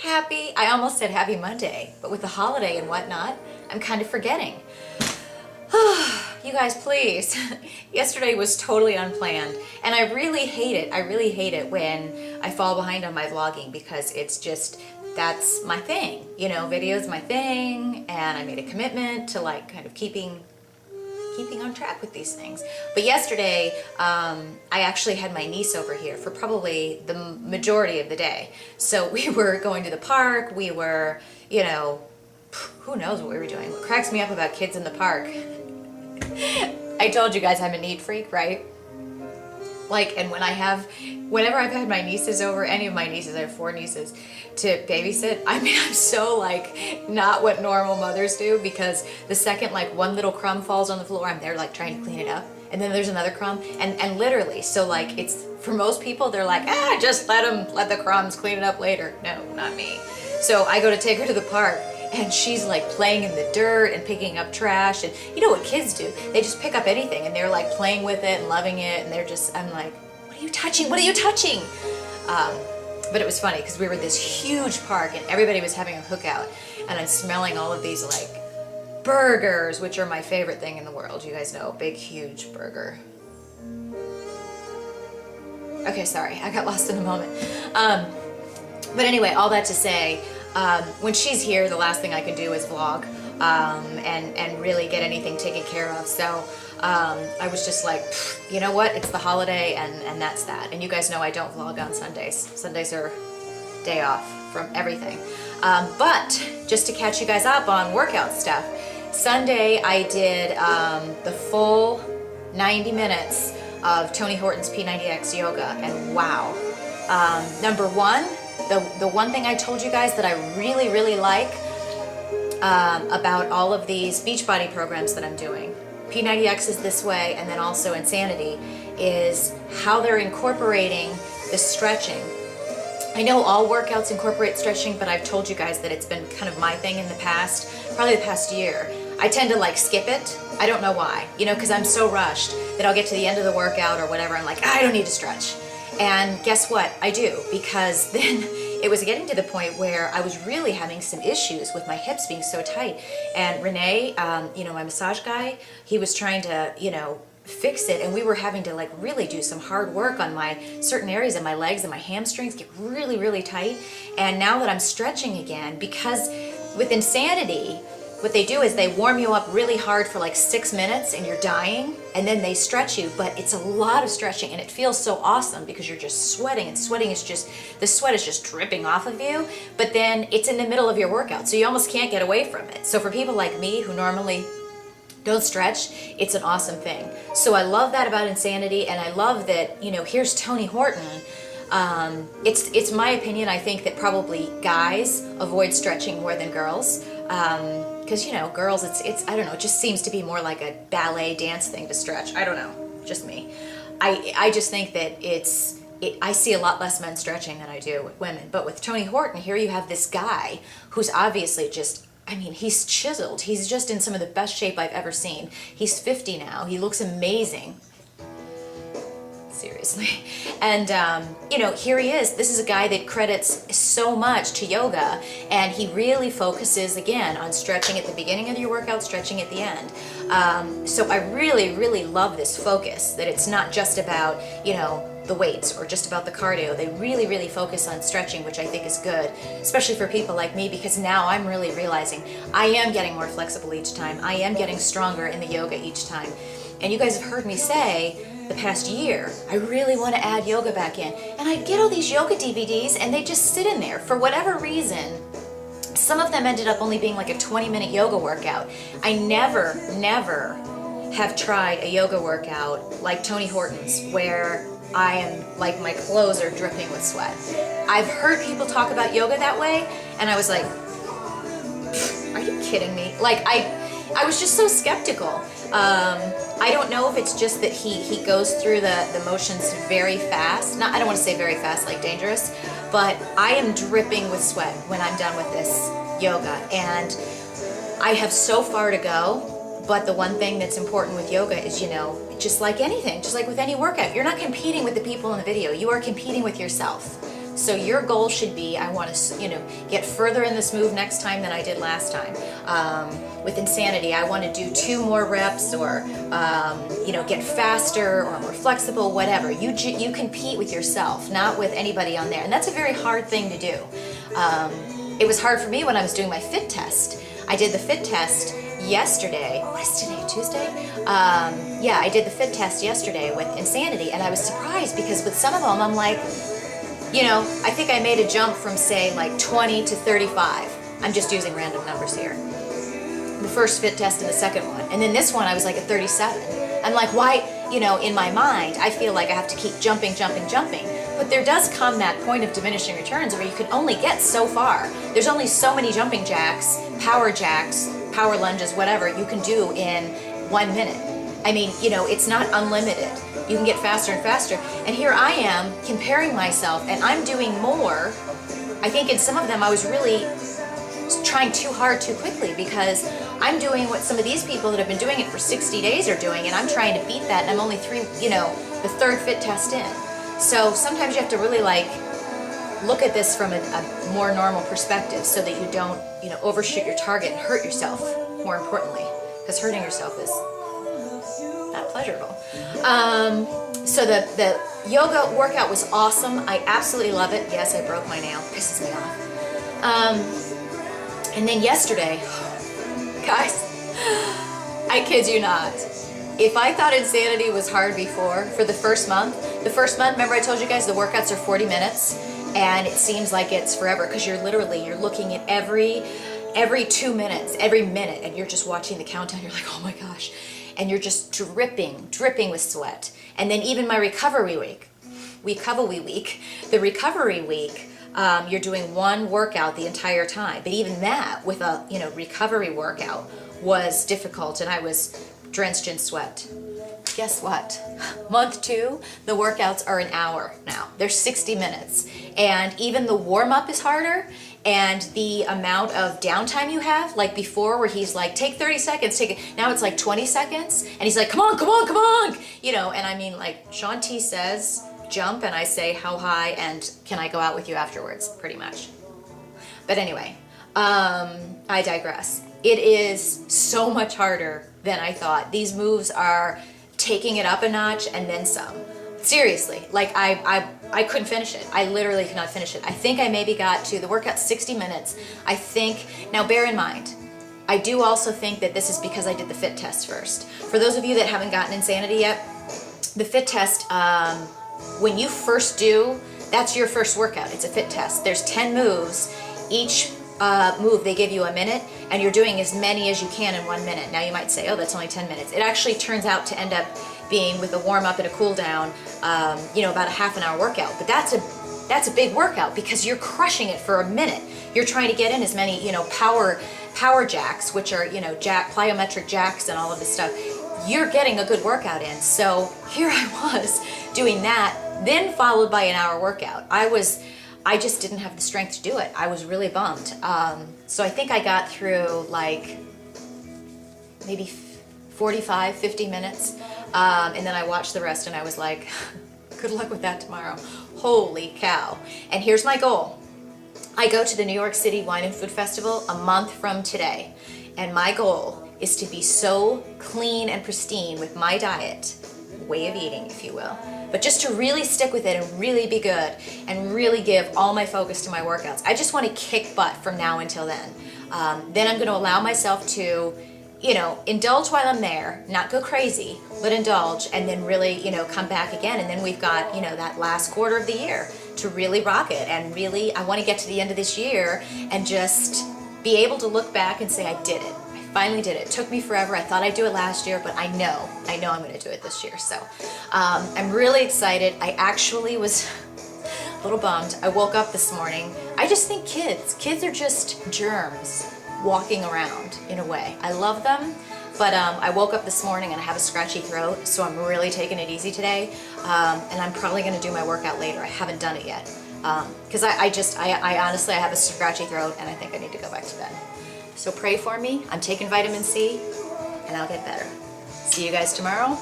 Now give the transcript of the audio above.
I almost said happy Monday, but with the holiday and whatnot, I'm kind of forgetting. You guys, please. Yesterday was totally unplanned, and I really hate it. I really hate it when I fall behind on my vlogging because it's just, that's my thing. You know, video's my thing, and I made a commitment to like kind of keeping on track with these things. But yesterday, I actually had my niece over here for probably the majority of the day. So we were going to the park, we were, you know, who knows what we were doing. What cracks me up about kids in the park, I told you guys I'm a neat freak, right? Like, and whenever I've had my nieces over, any of my nieces, I have 4 nieces, to babysit, I mean, I'm so like not what normal mothers do, because the second like one little crumb falls on the floor, I'm there like trying to clean it up, and then there's another crumb, and literally, so like it's, for most people, they're like, just let the crumbs, clean it up later. No, not me. So I go to take her to the park, and she's like playing in the dirt and picking up trash, and you know what kids do, they just pick up anything and they're like playing with it and loving it, and they're just, I'm like, what are you touching? What are you touching? But it was funny because we were at this huge park and everybody was having a cookout, and I'm smelling all of these like burgers, which are my favorite thing in the world. You guys know, big, huge burger. Okay, sorry, I got lost in a moment. But anyway, all that to say, when she's here, the last thing I can do is vlog and really get anything taken care of. So I was just like, you know what? It's the holiday, and that's that. And you guys know I don't vlog on Sundays. Sundays are day off from everything. But just to catch you guys up on workout stuff, Sunday I did the full 90 minutes of Tony Horton's P90X yoga, and wow. Number one, the one thing I told you guys that I really, really like about all of these Beachbody programs that I'm doing, P90X is this way, and then also Insanity, is how they're incorporating the stretching. I know all workouts incorporate stretching, but I've told you guys that it's been kind of my thing in the past, probably the past year. I tend to like skip it. I don't know why, you know, because I'm so rushed that I'll get to the end of the workout or whatever, I'm like, I don't need to stretch. And guess what? I do, because then it was getting to the point where I was really having some issues with my hips being so tight. And Renee, you know, my massage guy, he was trying to, you know, fix it, and we were having to like really do some hard work on my certain areas of my legs, and my hamstrings get really, really tight. And now that I'm stretching again, because with Insanity, what they do is they warm you up really hard for like 6 minutes and you're dying, and then they stretch you, but it's a lot of stretching, and it feels so awesome because you're just sweating, and sweating is just, the sweat is just dripping off of you, but then it's in the middle of your workout, so you almost can't get away from it. So for people like me who normally don't stretch, it's an awesome thing. So I love that about Insanity, and I love that, you know, here's Tony Horton. It's my opinion, I think that probably guys avoid stretching more than girls. Because, you know, girls, it's I don't know, it just seems to be more like a ballet dance thing to stretch. I don't know, just me. I just think that I see a lot less men stretching than I do with women. But with Tony Horton, here you have this guy who's obviously just, I mean, he's chiseled. He's just in some of the best shape I've ever seen. He's 50 now. He looks amazing. Seriously. And, you know, here he is. This is a guy that credits so much to yoga, and he really focuses, again, on stretching at the beginning of your workout, stretching at the end. So I really, really love this focus, that it's not just about, you know, the weights or just about the cardio. They really, really focus on stretching, which I think is good, especially for people like me, because now I'm really realizing I am getting more flexible each time. I am getting stronger in the yoga each time. And you guys have heard me say the past year, I really want to add yoga back in. And I get all these yoga DVDs and they just sit in there for whatever reason. Some of them ended up only being like a 20-minute yoga workout. I never have tried a yoga workout like Tony Horton's, where I am like, my clothes are dripping with sweat. I've heard people talk about yoga that way, and I was like, are you kidding me? Like, I was just so skeptical. I don't know if it's just that he goes through the motions very fast. I don't want to say very fast, like dangerous, but I am dripping with sweat when I'm done with this yoga, and I have so far to go. But the one thing that's important with yoga is, you know, just like anything, just like with any workout, you're not competing with the people in the video, you are competing with yourself. So your goal should be, I want to, get further in this move next time than I did last time. With Insanity, I want to do 2 more reps, or get faster or more flexible, whatever. You compete with yourself, not with anybody on there, and that's a very hard thing to do. It was hard for me when I was doing my fit test. I did the fit test yesterday. What is today, Tuesday? Yeah, I did the fit test yesterday with Insanity, and I was surprised because with some of them I'm like, I think I made a jump from, say, like 20 to 35. I'm just using random numbers here. The first fit test and the second one. And then this one I was like at 37. I'm like, why, in my mind, I feel like I have to keep jumping. But there does come that point of diminishing returns where you can only get so far. There's only so many jumping jacks, power lunges, whatever, you can do in 1 minute. I mean, it's not unlimited. You can get faster and faster. And here I am comparing myself, and I'm doing more. I think in some of them I was really trying too hard too quickly, because I'm doing what some of these people that have been doing it for 60 days are doing, and I'm trying to beat that, and I'm only the 3rd fit test in. So sometimes you have to really look at this from a more normal perspective, so that you don't, overshoot your target and hurt yourself, more importantly, because hurting yourself is not pleasurable. So the yoga workout was awesome. I absolutely love it. Yes, I broke my nail. Pisses me off. And then yesterday, guys, I kid you not, if I thought Insanity was hard before, for the first month, remember I told you guys the workouts are 40 minutes, and it seems like it's forever, because you're looking at every 2 minutes, every minute, and you're just watching the countdown. You're like, oh my gosh, and you're just dripping with sweat. And then even my recovery week, the recovery week, you're doing 1 workout the entire time. But even that, with a recovery workout, was difficult, and I was drenched in sweat. Guess what? Month 2, the workouts are an hour now. They're 60 minutes. And even the warm-up is harder, and the amount of downtime you have, like before where he's like, take 30 seconds, now it's like 20 seconds, and he's like, come on, and I mean, like, Sean T says, jump, and I say, how high, and can I go out with you afterwards, pretty much. But anyway, I digress. It is so much harder than I thought. These moves are taking it up a notch and then some. Seriously, like I couldn't finish it. I literally could not finish it. I think I maybe got to the workout 60 minutes. I think, now bear in mind, I do also think that this is because I did the fit test first. For those of you that haven't gotten Insanity yet, the fit test, when you first do, that's your first workout. It's a fit test. There's 10 moves. Each move, they give you a minute, and you're doing as many as you can in 1 minute. Now you might say, oh, that's only 10 minutes. It actually turns out to end up being, with a warm-up and a cool-down, about a half an hour workout. But that's a big workout, because you're crushing it for a minute. You're trying to get in as many, power jacks, which are, plyometric jacks and all of this stuff. You're getting a good workout in. So here I was doing that, then followed by an hour workout. I just didn't have the strength to do it. I was really bummed. So I think I got through like maybe 45, 50 minutes. And then I watched the rest, and I was like, good luck with that tomorrow. Holy cow. And here's my goal. I go to the New York City Wine and Food Festival a month from today. And my goal is to be so clean and pristine with my diet, way of eating, if you will, but just to really stick with it and really be good and really give all my focus to my workouts. I just want to kick butt from now until then. Then I'm going to allow myself to, indulge while I'm there, not go crazy, but indulge, and then really, come back again. And then we've got, that last quarter of the year to really rock it. And really, I want to get to the end of this year and just be able to look back and say, I did it. Finally did it. It took me forever. I thought I'd do it last year, but I know I'm going to do it this year. So I'm really excited. I actually was a little bummed. I woke up this morning. I just think kids are just germs walking around in a way. I love them, but I woke up this morning and I have a scratchy throat, so I'm really taking it easy today. And I'm probably going to do my workout later. I haven't done it yet because I honestly have a scratchy throat, and I think I need to go back to bed. So pray for me. I'm taking vitamin C, and I'll get better. See you guys tomorrow.